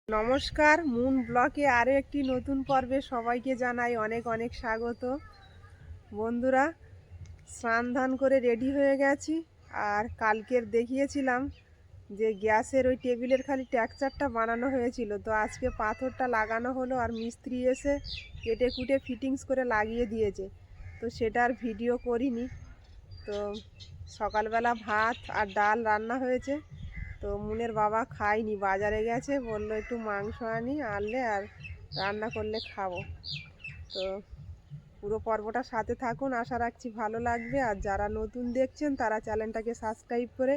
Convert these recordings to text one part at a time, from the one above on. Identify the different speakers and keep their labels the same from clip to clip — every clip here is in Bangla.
Speaker 1: নমস্কার, মুন ব্লকে আরও একটি নতুন পর্বে সবাইকে জানাই অনেক অনেক স্বাগত। বন্ধুরা, স্নান ধান করে রেডি হয়ে গেছি। আর কালকের দেখিয়েছিলাম যে গ্যাসের ওই টেবিলের খালি টেক্সচারটা বানানো হয়েছিল, তো আজকে পাথরটা লাগানো হলো আর মিস্ত্রি এসে কেটে কুটে ফিটিংস করে লাগিয়ে দিয়েছে। তো সেটার ভিডিও করিনি। তো সকালবেলা ভাত আর ডাল রান্না হয়েছে। তো মুনের বাবা খায়নি, বাজারে গেছে, বললো একটু মাংস আনলে আর রান্না করলে খাবো। তো পুরো পর্বটা সাথে থাকুন, আশা রাখছি ভালো লাগবে। আর যারা নতুন দেখছেন তারা চ্যানেলটাকে সাবস্ক্রাইব করে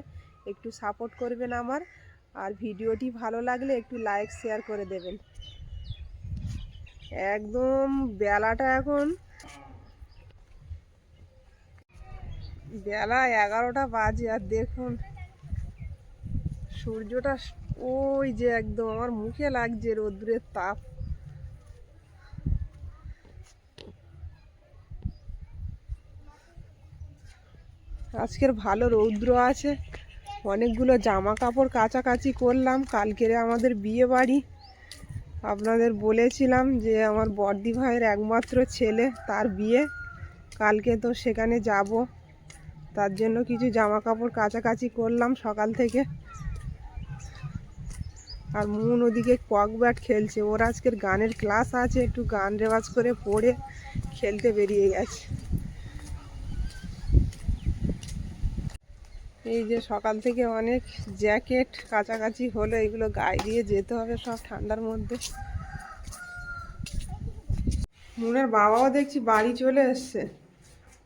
Speaker 1: একটু সাপোর্ট করবেন আমার। আর ভিডিওটি ভালো লাগলে একটু লাইক শেয়ার করে দেবেন। একদম বেলা 11টা বাজে, আর দেখুন সূর্যটা ওই যে একদম আমার মুখে লাগছে রোদ্রের তাপ। আজকের ভালো রৌদ্র আছে। অনেকগুলো জামা কাপড় কাচাকাচি করলাম। কালকেরে আমাদের বিয়ে বাড়ি, আপনাদের বলেছিলাম যে আমার বড়দি ভাইয়ের একমাত্র ছেলে, তার বিয়ে কালকে। তো সেখানে যাব, তার জন্য কিছু জামা কাপড় কাচাকাচি করলাম সকাল থেকে। আর মুন ওদিকে কক ব্যাট খেলছে, ওর আজকের গানের ক্লাস আছে, একটু গান রেওয়াজ করে পড়ে খেলতে বেরিয়ে গেছে। এই যে সকাল থেকে অনেক জ্যাকেট কাছাকাছি হলো, এগুলো গায়ে দিয়ে যেতে হবে সব ঠান্ডার মধ্যে। মুনের বাবাও দেখছি বাড়ি চলে এসছে।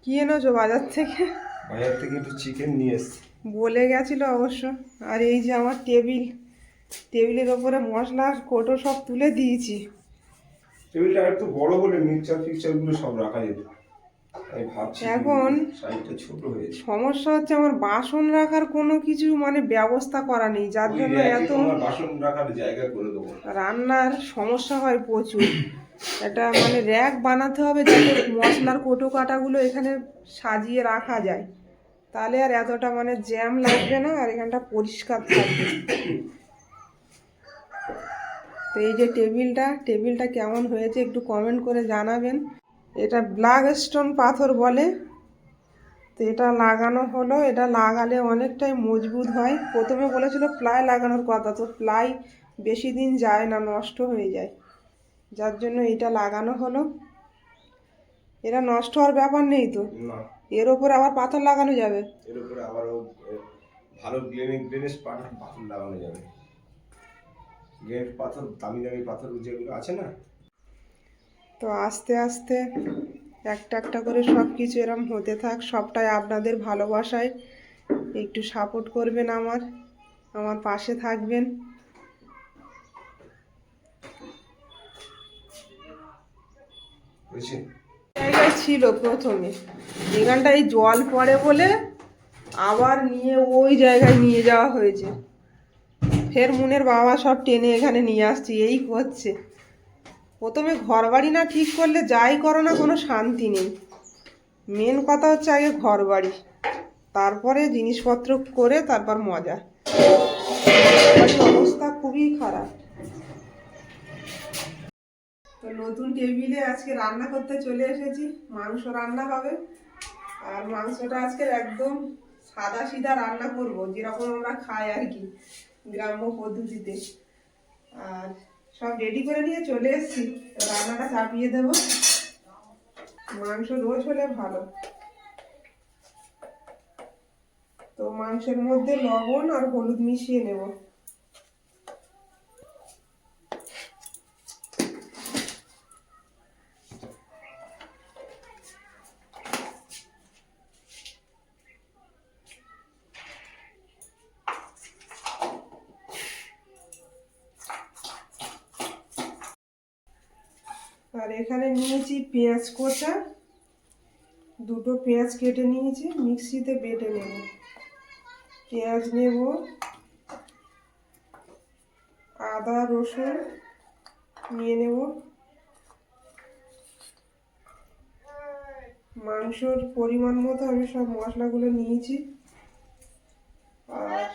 Speaker 1: কি এনেছো বাজার থেকে?
Speaker 2: বাজার থেকে একটু চিকেন নিয়ে এসছি,
Speaker 1: বলে গেছিল অবশ্য। আর এই যে আমার টেবিলের ওপরে মশলার কৌটো সব তুলে দিয়েছি।
Speaker 2: টেবিলটা একটু বড় বলে মিক্সচার ফিক্সচার গুলো সব রাখা যেত। আমি ভাবছি
Speaker 1: এখন
Speaker 2: সাইজটা ছোট হয়েছে।
Speaker 1: সমস্যা হচ্ছে আমার বাসন রাখার কোনো কিছু ব্যবস্থা করা নেই, যার জন্য এত
Speaker 2: বাসন রাখার জায়গা করে দেবো।
Speaker 1: রান্নার সমস্যা হয় প্রচুর। একটা র্যাক বানাতে হবে যাতে মশলার কৌটো কাটাগুলো এখানে সাজিয়ে রাখা যায়, তাহলে আর এতটা জ্যাম লাগবে না, আর এখানটা পরিষ্কার থাকবে। তো এই যে টেবিলটা কেমন হয়েছে একটু কমেন্ট করে জানাবেন। এটা ব্ল্যাক স্টোন পাথর বলে। তো এটা লাগানো হলো, এটা লাগালে অনেকটাই মজবুত হয়। প্রথমে বলেছিল প্লাই লাগানোর কথা, তো প্লাই বেশি দিন যায় না, নষ্ট হয়ে যায়, যার জন্য এটা লাগানো হলো। এটা নষ্ট হওয়ার ব্যাপার নেই তো? এর ওপরে আবার পাথর লাগানো যাবে,
Speaker 2: এর উপরে আবার ভালো গ্লেনেস পাথর লাগানো যাবে। গ্লেনেস পাথর, দামি দামি পাথর যেগুলো আছে না।
Speaker 1: তো আস্তে আস্তে একটা একটা করে সব কিছু এরম হতে থাক। সবটাই আপনাদের ভালোবাসায়, একটু সাপোর্ট করবেন, আমার পাশে থাকবেন। জায়গায় ছিল প্রথমে, এখানটায় জল পড়ে বলে আবার নিয়ে ওই জায়গায় নিয়ে যাওয়া হয়েছে। ফের মুনের বাবা সব টেনে এখানে নিয়ে আসছি, এই করছে। প্রথমে ঘর বাড়ি না ঠিক করলে যাই করো না কোনো শান্তি নেই। মেন কথা হচ্ছে আগে ঘর বাড়ি, তারপরে জিনিসপত্র করে তারপর মজা। অবস্থা খুবই খারাপ। তো নতুন টেবিলে আজকে রান্না করতে চলে এসেছি। মাংস রান্না হবে, আর মাংসটা আজকে একদম সাদা সিধা রান্না করব, যেরকম আমরা খাই আর কি, গ্রাম্য পদ্ধতিতে। আর সব রেডি করে নিয়ে চলে এসেছি, রান্নাটা চাপিয়ে দেব। মাংস রোজ হলে ভালো। তো মাংসের মধ্যে লবণ আর হলুদ মিশিয়ে নেব। আর এখানে নিয়েছি পেঁয়াজ কোচা, দুটো পেঁয়াজ কেটে নিয়েছি, মিক্সিতে বেটে নেব। পেঁয়াজ নেব, আদা রসুন নিয়ে নেব, মাংসর পরিমাণ মতো আমি সব মশলাগুলো নিয়েছি। আর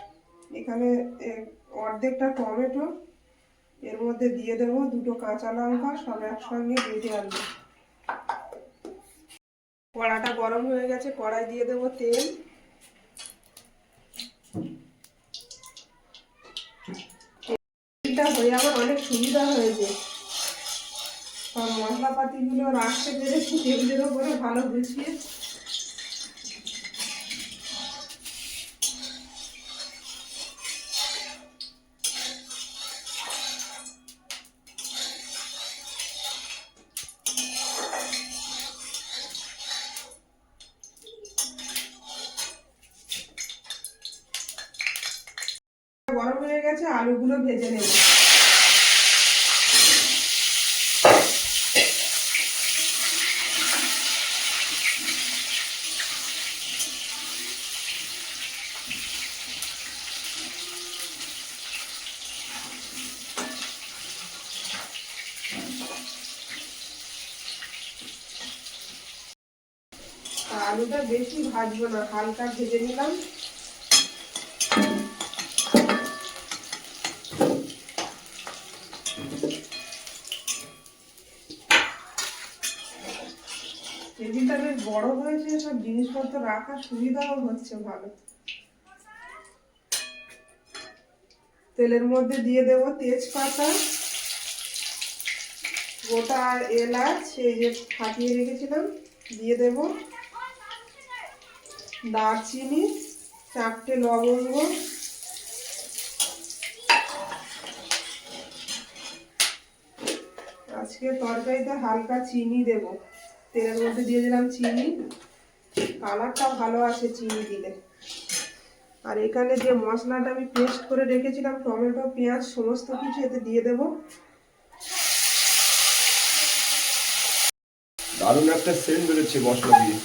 Speaker 1: এখানে অর্ধেকটা টমেটো, এর মধ্যে দিয়ে দেবো 2টো কাঁচা লঙ্কা, সব একসঙ্গে বেটে আনবো। কড়াটা গরম হয়ে গেছে, কড়াই দিয়ে দেবো তেল। তেলটা হয়ে আমার অনেক সুবিধা হয়েছে, সব মশলাপাতিগুলো রাখতে পেরেছি টেবিলের ওপরে ভালো গুছিয়ে। গরম হয়ে গেছে, আলুগুলো ভেজে নেব। আলুটা বেশি ভাজবো না, হালকা ভেজে নিলাম। টেবিলটা বেশ বড় হয়েছে, সব জিনিসপত্র রাখার সুবিধাও হচ্ছে ভালো। তেলের মধ্যে দিয়ে দেব তেজপাতা, গোটা এলাচ এই যে ফাটিয়ে রেখেছিলাম দিয়ে দেব, দারচিনি, 4টে লবঙ্গ, আজকে তরকারিতে হালকা চিনি দেব। তেলের মধ্যে দিয়ে দিলাম চিনি, কালারটা ভালো আসে চিনি দিলে। আর এখানে যে মশলাটা আমি পেস্ট করে রেখেছিলাম, টমেটো, পেঁয়াজ সমস্ত কিছু এতে দিয়ে দেব।
Speaker 2: দারুণ একটা সেন্ট বেরোচ্ছে মশলা দিয়ে।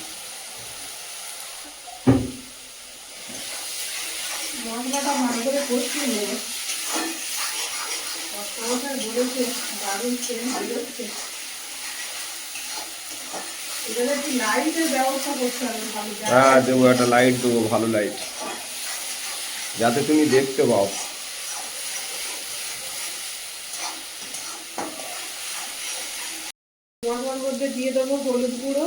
Speaker 1: মশলাটা ভালো করে কষিয়ে নেব। বলেছে দারুণ সেন্ট বেরোচ্ছে। এখানে একটু লাইটের ব্যবস্থা করতে হবে ভালো।
Speaker 2: হ্যাঁ দেবো, একটা লাইট দেবো, ভালো লাইট, যাতে তুমি দেখতে পাও।
Speaker 1: মশলার মধ্যে দিয়ে দেবো হলুদ গুঁড়ো।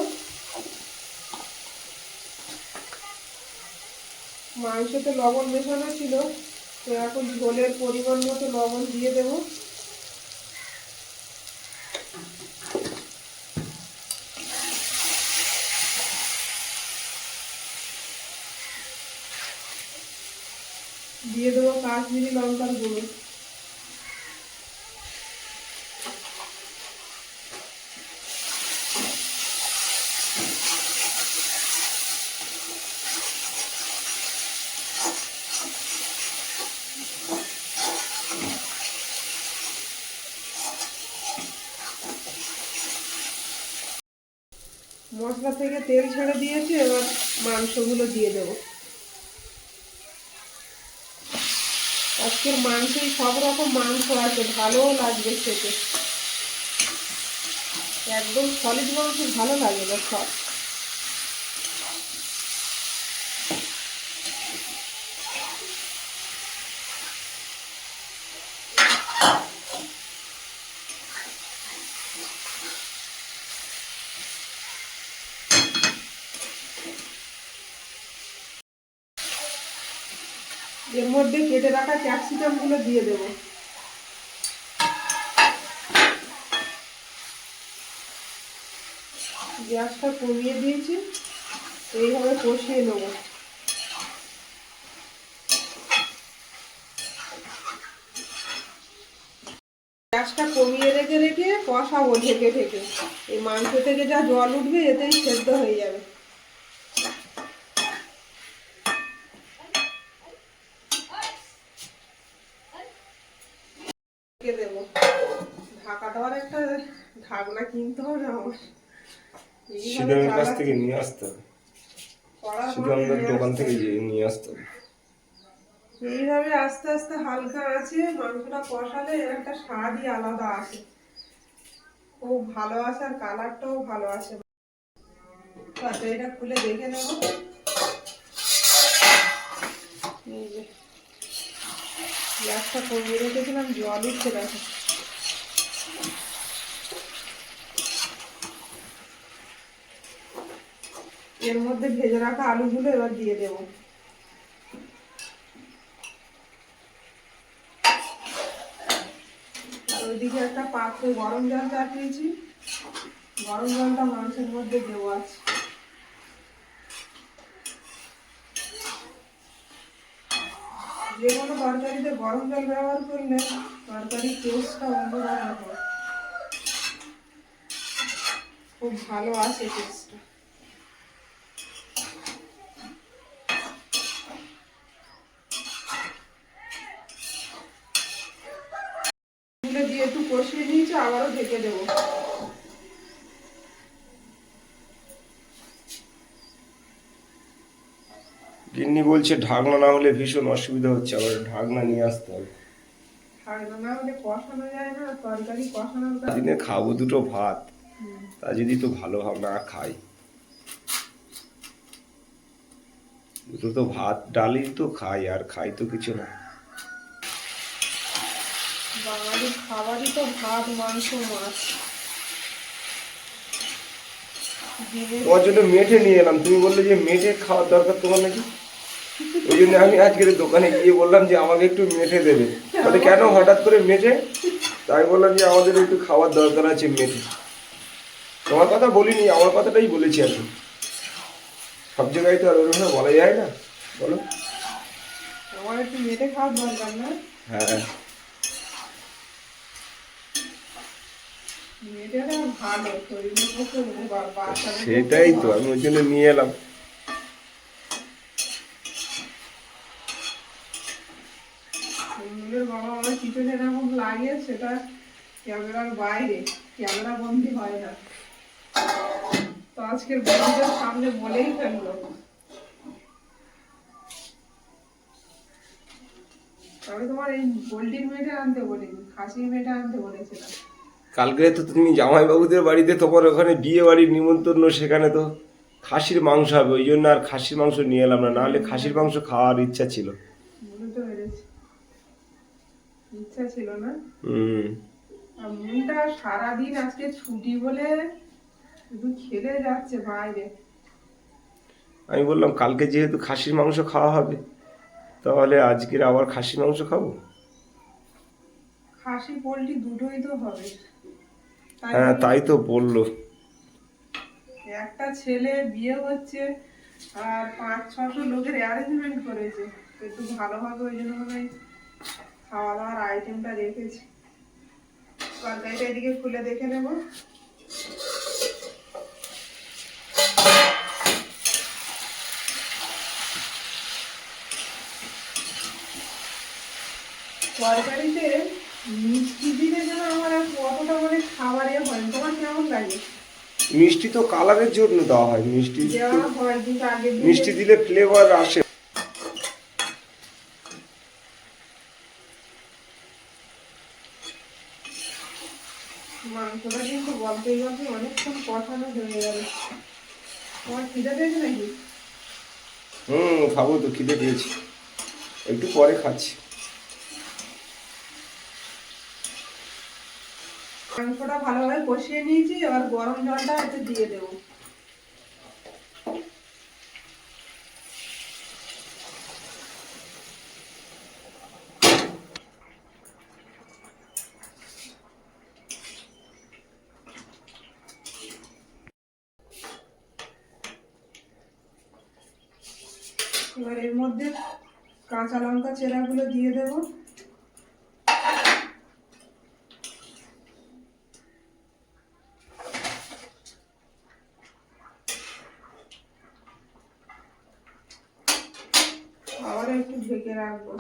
Speaker 1: মাংসতে লবণ মেশানো ছিল, তো এখন ঝোলের পরিমাণ মতো লবণ দিয়ে দেব। দিয়ে দেবো কাশ্মীরি লঙ্কার গুঁড়ো। মশলা থেকে তেল ছেড়ে দিয়েছে, এবার মাংসগুলো দিয়ে দেব। আজকের মাংসই সব রকম মাংস আছে, ভালোও লাগবে খেতে। একদম সলিড মাংস ভালো লাগে না সব। এর মধ্যে কেটে রাখা ক্যাপসিকাম গুলো দিয়ে দেব। গ্যাসটা কমিয়ে দিয়েছি, এইভাবে কষিয়ে নেব। গ্যাসটা কমিয়ে রেখে রেখে কষাবো ঢেকে ঢেকে। এই মাংস থেকে যা জল উঠবে এতেই সেদ্ধ হয়ে যাবে। দেবো ঢাকা দেওয়ার একটা ঢাকনা কিনতে হবে আমার।
Speaker 2: শিলংয়ের কাছ থেকে নিয়ে আসতে হবে, শিলংয়ের দোকান থেকে নিয়ে আসতে হবে।
Speaker 1: এইভাবে আস্তে আস্তে হালকা আছে মাংসটা কষালে এর একটা স্বাদই আলাদা আসে, খুব ভালো আসে, আর কালারটাও ভালো আসে। আচ্ছা এটা খুলে দেখে নেব। এই যে গ্যাসটা কমিয়ে রেখেছিলাম, জল উঠছে দেখো। এর মধ্যে ভেজে রাখা আলুগুলো এবার দিয়ে দেবো। আর ওইদিকে একটা পাত্রে গরম জল চাপিয়েছি, গরম জলটা মাংসের মধ্যে দেবো আছে। যে কোনো তরকারিতে গরম জল ব্যবহার করলে তরকারির টেস্টটা অন্যরকম হয়, খুব ভালো আসে টেস্টটা। তুলে দিয়ে একটু কষিয়ে নিয়েছি, আবারও ঢেকে দেবো।
Speaker 2: গিন্নি বলছে ঢাকনা না হলে ভীষণ অসুবিধা হচ্ছে, আবার ঢাকনা নিয়ে আসতে হবে।
Speaker 1: ঢাকনা না হলে কষানো যায় না, তরকারি কষানোর কাজ।
Speaker 2: দিনে খাবো দুটো ভাত, তা যদি তো ভালো না খাই, দুটো তো ভাত ডালি তো খাই, আর খাই তো কিছু না।
Speaker 1: বাঙালি খাবারই তো ভাত, মাংস, মাছ।
Speaker 2: তোমার জন্য মেটে নিয়ে এলাম, তুমি বললে যে মেটে খাওয়ার দরকার তোমার নাকি, ওই জন্য আমি আজকের দোকানে গিয়ে বললাম যে আমাকে একটু মেটে দেবে। বলে কেন হঠাৎ করে মেটে? তাই বললাম যে আমাদের একটু খাওয়ার দরকার আছে মেটে। তোমার কথা বলিনি, আমার কথাটাই বলেছি আর কি। সব জায়গায় তো আর ওরকম বলা যায় না, বলো।
Speaker 1: আমার একটু মেটে খাওয়ার দরকার না?
Speaker 2: হ্যাঁ,
Speaker 1: মেটেটা ভালো, শরীরের পক্ষে বাচ্চাদের
Speaker 2: সেটাই তো আমি ওই জন্য নিয়ে এলাম।
Speaker 1: বাবা আমার পিছনে এরকম লাগে, সেটা ক্যামেরার বাইরে, ক্যামেরা বন্দি হয় না। তো আজকের বন্ধুদের সামনে বলেই ফেললো। আমি তোমার এই পোল্ট্রির মেয়েটা আনতে বলিনি, খাসির মেয়েটা আনতে বলেছিলাম।
Speaker 2: কালকে তো তুমি জামাইবাবুদের বাড়িতে, তোমার ওখানে বিয়ে বাড়ির নিমন্ত্রণ, সেখানে তো খাসির মাংস হবে, ওই জন্য আর খাসির মাংস নিয়ে এলাম না, নাহলে খাসির মাংস খাওয়ার ইচ্ছা ছিল।
Speaker 1: বুঝতে পেরেছি, ইচ্ছা ছিল না।
Speaker 2: হুম।
Speaker 1: আর মনটা সারাদিন আজকে ছুটি বলে শুধু খেলে যাচ্ছে বাইরে।
Speaker 2: আমি বললাম কালকে যেহেতু খাসির মাংস খাওয়া হবে, তাহলে আজকের আবার খাসির মাংস খাবো।
Speaker 1: খাসি পোল্ট্রি দুটোই তো হবে।
Speaker 2: হ্যাঁ, তাই তো বললো।
Speaker 1: একটা ছেলে বিয়ে হচ্ছে আর 500-600 লোকের অ্যারেঞ্জমেন্ট করেছে, তো একটু ভালোভাবে ওই জন্য মনে হয় খাওয়া দাওয়ার আইটেমটা রেখেছি। তরকারিটা এদিকে খুলে দেখে নেব। তরকারিতে মিষ্টি দিলে যেন আমার আর অতটা মানে খাবারে হয়। তোমার কেমন লাগে?
Speaker 2: মিষ্টি তো কালারের জন্য দেওয়া হয়, মিষ্টি
Speaker 1: দেওয়া হয়, কিন্তু আগের দিন
Speaker 2: মিষ্টি দিলে ফ্লেভার আসে।
Speaker 1: মাংসটা কিন্তু গল্পে গল্পে অনেকক্ষণ কষানো হয়ে গেল। তোমার খিদে পেয়েছে নাকি?
Speaker 2: খাবো তো, খিদে পেয়েছি, একটু পরে খাচ্ছি।
Speaker 1: মাংসটা ভালোভাবে কষিয়ে নিয়েছি, এবার গরম জলটা একটু দিয়ে দেবো। এবার এর মধ্যে কাঁচা লঙ্কা চেরাগুলো দিয়ে দেবো। আবার একটু ঢেকে রাখবো।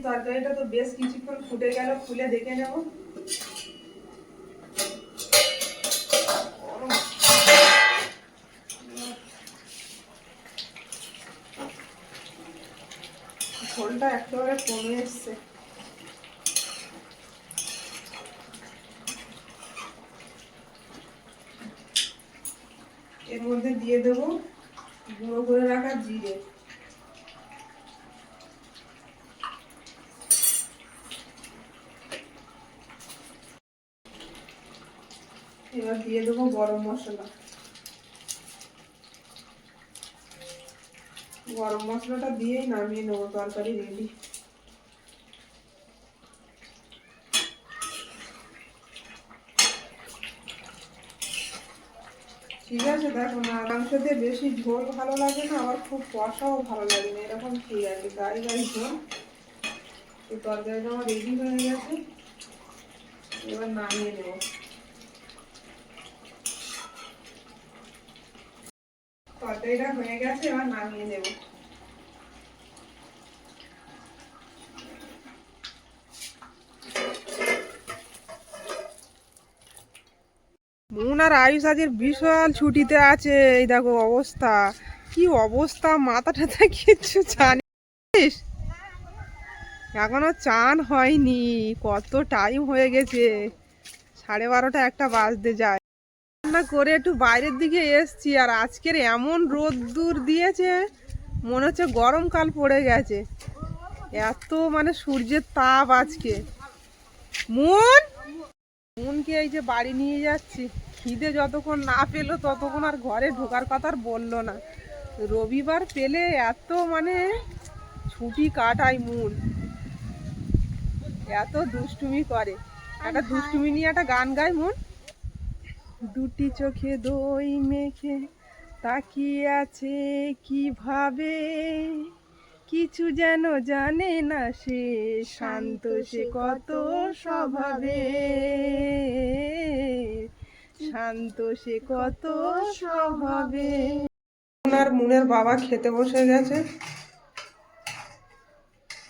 Speaker 1: তরকারিটা তো বেশ কিছুক্ষণ ফুটে গেল, খুলে দেখে নেব। ঝোলটা একেবারে কমে এসছে। এর মধ্যে দিয়ে দেবো গুঁড়ো করে রাখা জিরে, এবার দিয়ে দেবো গরম মশলা। গরম মশলাটা দিয়েই নামিয়ে নেবো, তরকারি রেডি। ঠিক আছে, দেখো না, মাংস দিয়ে বেশি ঝোল ভালো লাগে না, আবার খুব কষাও ভালো লাগে না, এরকম ঠিক আছে, গাড়ি গাড়ি ঝোল। এই তরকারিটা আমার রেডি হয়ে গেছে, এবার নামিয়ে নেবো। তরকারিটা হয়ে গেছে, এবার নামিয়ে নেবো। মুন আর আয়ুষ আজের বিশাল ছুটিতে আছে। এই দেখো অবস্থা, কি অবস্থা, মাথা টাথা কিচ্ছু জানিস, এখনো চান হয়নি, কত টাইম হয়ে গেছে, 12:30 একটা বাজতে যায়। রান্না করে একটু বাইরের দিকে এসছি, আর আজকের এমন রোদ্দুর দিয়েছে মনে হচ্ছে গরমকাল পড়ে গেছে, এত মানে সূর্যের তাপ আজকে। মুনকে এই যে বাড়ি নিয়ে যাচ্ছি, খিদে যতক্ষণ না পেলো ততক্ষণ আর ঘরে ঢোকার কথা আর বললো না। রবিবার পেলে এত মানে ছুটি কাটায় মুন, এত দুষ্টুমি করে। একটা দুষ্টুমি নিয়ে একটা গান গায় মুন। দুটি চোখে দই মেখে তাকিয়ে আছে কিভাবে, কিছু যেন জানে না সে, শান্ত সে কত স্বভাবে, শান্ত সে কত স্বভাবে। আর মুনের বাবা খেতে বসে গেছে,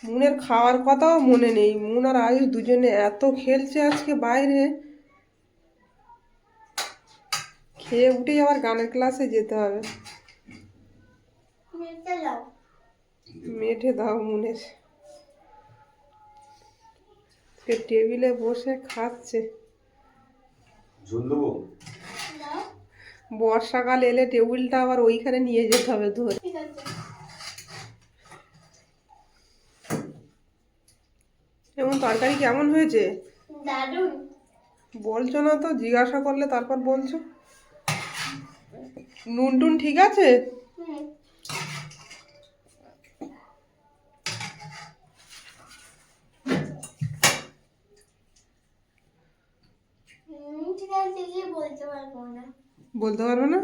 Speaker 1: মুনের খাওয়ার কথাও মনে নেই। মুন আর আয়ুষ দুজনে এত খেলছে আজকে বাইরে, খেয়ে উঠেই আবার গানের ক্লাসে যেতে হবে। মেঠে দাও মুনের, টেবিলে বসে খাচ্ছে। বর্ষাকাল এলে টেবিলটা আবার ওইখানে নিয়ে যেতে হবে ধরে। এমন তরকারি কেমন হয়েছে?
Speaker 3: দারুণ।
Speaker 1: বলছো না তো, জিজ্ঞাসা করলে তারপর বলছো। নুন টুন ঠিক আছে?
Speaker 3: ঠিক আছে, কি বলতে পারবো না।
Speaker 1: বলতে পারবে না,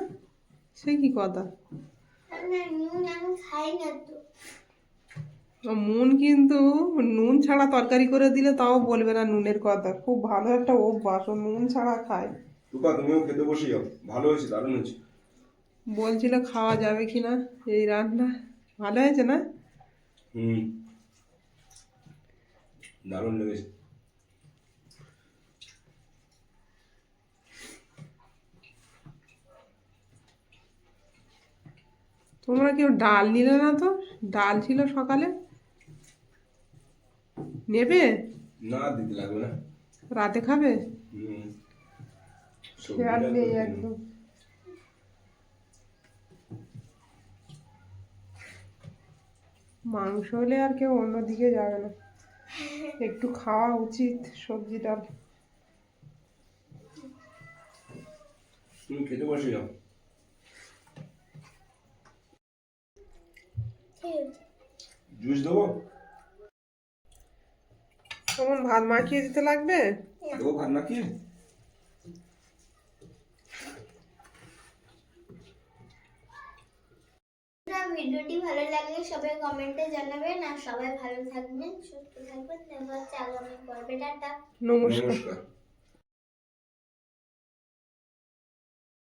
Speaker 1: সে কি কথা?
Speaker 3: না, নুন আমি খাই না তো।
Speaker 1: মুন কিন্তু নুন ছাড়া তরকারি করে দিলে তাও বলবে না নুনের কথা, খুব ভালো একটা অভ্যাস, ও নুন ছাড়া খায়।
Speaker 2: রূপা তুমিও খেতে বসে যাও, ভালো হয়েছে, দারুণ হয়েছে।
Speaker 1: বলছিল খাওয়া যাবে কিনা এই রান্না, ভালো হয়েছে না?
Speaker 2: দারুণ লেগেছে।
Speaker 1: তোমরা কেউ ডাল নিলে না তো, ডাল ছিল সকালে, নেবে?
Speaker 2: না, দিতে লাগবে না,
Speaker 1: রাতে খাবে?
Speaker 2: সবজিটা
Speaker 1: খেয়াল নেই
Speaker 2: তো
Speaker 1: একদম। মাংস হলে আর কেউ অন্যদিকে যাবে না, একটু খাওয়া উচিত সবজি ডাল।
Speaker 2: তুমি খেতে বসে যাও। জুস দেবো?
Speaker 1: কেমন ভাত মাখিয়ে দিতে লাগবে?
Speaker 2: দেবো ভাত মাখিয়ে?
Speaker 3: ভিডিওটি ভালো লাগলে সবাই কমেন্টে জানাবেন, আর সবাই ভালো থাকবেন, সুস্থ থাকবেন। দেখা হচ্ছে আগামী পর্বে। টাটা,
Speaker 1: নমস্কার।
Speaker 2: নমস্কার।